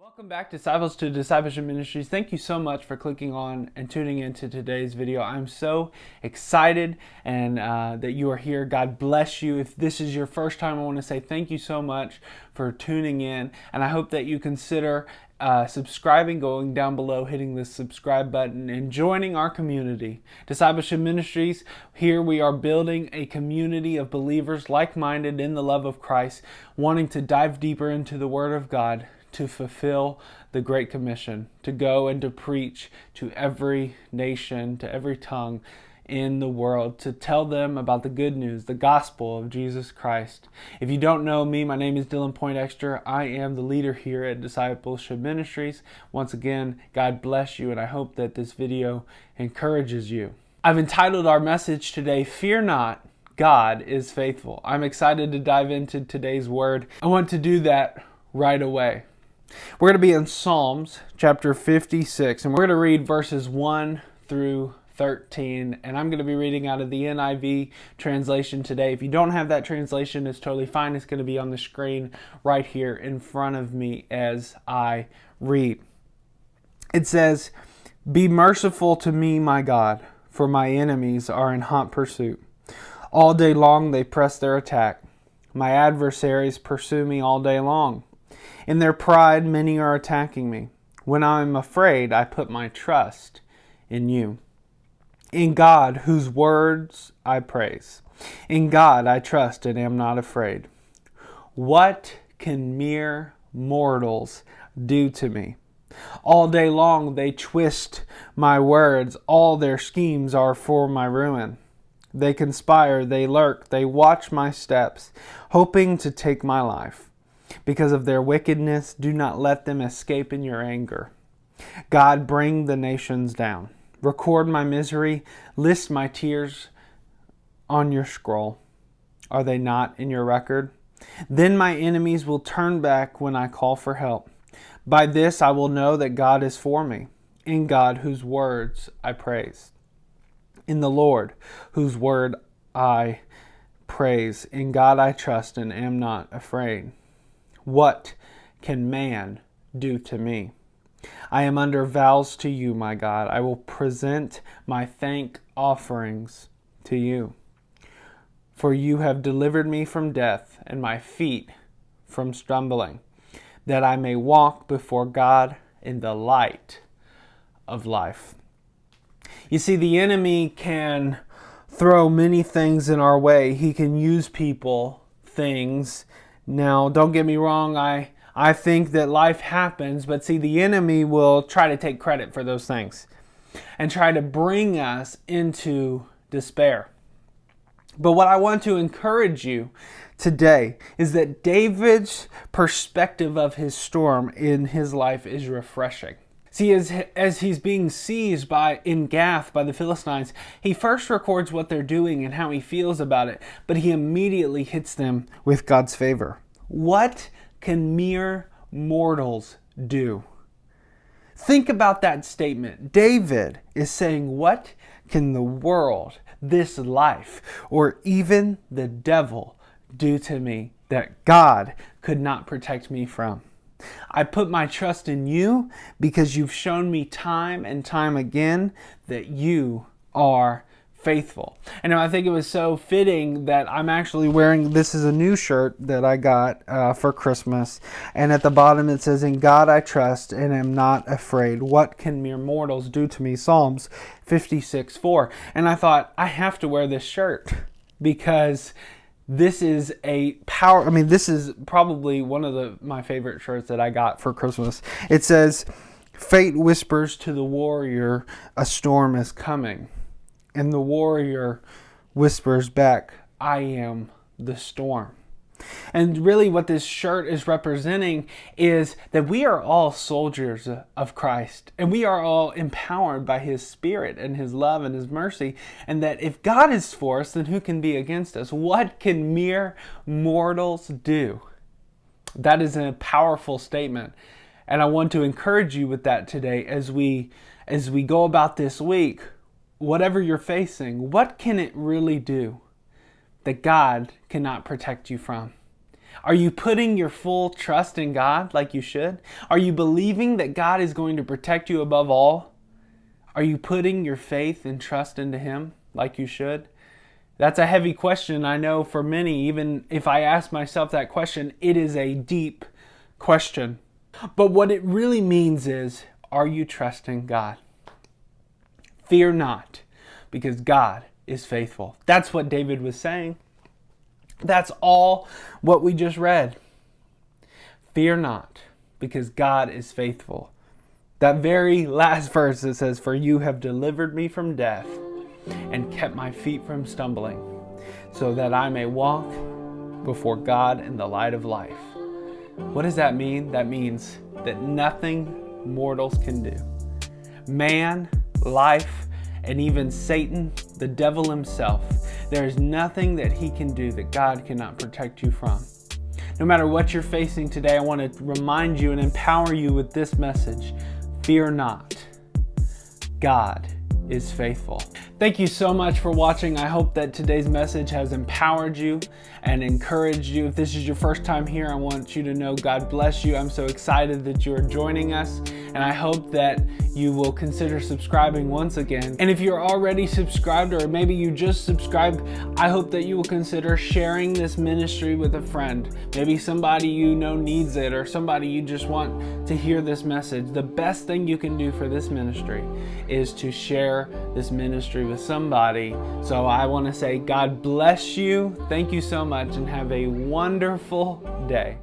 Welcome back, disciples, to Discipleship Ministries. Thank you so much for clicking on and tuning into today's video. I'm so excited and that you are here. God bless you. If this is your first time, I want to say thank you so much for tuning in, and I hope that you consider subscribing, going down below, hitting the subscribe button, and joining our community. Discipleship Ministries, here we are building a community of believers like-minded in the love of Christ, wanting to dive deeper into the Word of God to fulfill the Great Commission, to go and to preach to every nation, to every tongue in the world, to tell them about the good news, the gospel of Jesus Christ. If you don't know me, my name is Dylan Poindexter. I am the leader here at Discipleship Ministries. Once again, God bless you, and I hope that this video encourages you. I've entitled our message today, Fear Not, God is Faithful. I'm excited to dive into today's word. I want to do that right away. We're going to be in Psalms chapter 56, and we're going to read verses 1 through 13, and I'm going to be reading out of the NIV translation today. If you don't have that translation, it's totally fine. It's going to be on the screen right here in front of me as I read. It says, "Be merciful to me, my God, for my enemies are in hot pursuit. All day long they press their attack. My adversaries pursue me all day long. In their pride, many are attacking me. When I am afraid, I put my trust in you. In God, whose words I praise. In God I trust and am not afraid. What can mere mortals do to me? All day long they twist my words. All their schemes are for my ruin. They conspire, they lurk, they watch my steps, hoping to take my life. Because of their wickedness, do not let them escape in your anger. God, bring the nations down. Record my misery. List my tears on your scroll. Are they not in your record? Then my enemies will turn back when I call for help. By this I will know that God is for me. In God, whose words I praise. In the Lord, whose word I praise. In God I trust and am not afraid. What can man do to me? I am under vows to you, my God. I will present my thank offerings to you. For you have delivered me from death and my feet from stumbling, that I may walk before God in the light of life." You see, the enemy can throw many things in our way. He can use people, things. Now, don't get me wrong, I think that life happens, but see, the enemy will try to take credit for those things and try to bring us into despair. But what I want to encourage you today is that David's perspective of his storm in his life is refreshing. See, as he's being seized in Gath by the Philistines, he first records what they're doing and how he feels about it, but he immediately hits them with God's favor. What can mere mortals do? Think about that statement. David is saying, what can the world, this life, or even the devil do to me that God could not protect me from? I put my trust in you because you've shown me time and time again that you are faithful. And I think it was so fitting that I'm actually wearing, this is a new shirt that I got for Christmas. And at the bottom it says, "In God I trust and am not afraid. What can mere mortals do to me?" Psalms 56:4. And I thought, I have to wear this shirt because this is this is probably one of my favorite shirts that I got for Christmas. It says, "Fate whispers to the warrior, a storm is coming. And the warrior whispers back, I am the storm." And really what this shirt is representing is that we are all soldiers of Christ. And we are all empowered by His Spirit and His love and His mercy. And that if God is for us, then who can be against us? What can mere mortals do? That is a powerful statement. And I want to encourage you with that today as we go about this week. Whatever you're facing, what can it really do that God cannot protect you from? Are you putting your full trust in God like you should? Are you believing that God is going to protect you above all? Are you putting your faith and trust into Him like you should? That's a heavy question. I know for many, even if I ask myself that question, it is a deep question. But what it really means is, are you trusting God? Fear not, because God is faithful. That's what David was saying. That's all what we just read. Fear not, because God is faithful. That very last verse that says, for you have delivered me from death and kept my feet from stumbling, so that I may walk before God in the light of life. What does that mean? That means that nothing mortals can do. Man, life, and even Satan, the devil himself, there is nothing that he can do that God cannot protect you from. No matter what you're facing today, I want to remind you and empower you with this message. Fear not. God is faithful. Thank you so much for watching. I hope that today's message has empowered you and encouraged you. If this is your first time here, I want you to know God bless you. I'm so excited that you are joining us, and I hope that you will consider subscribing once again. And if you're already subscribed, or maybe you just subscribed, I hope that you will consider sharing this ministry with a friend. Maybe somebody you know needs it, or somebody you just want to hear this message. The best thing you can do for this ministry is to share this ministry with somebody. So I want to say God bless you. Thank you so much, and have a wonderful day.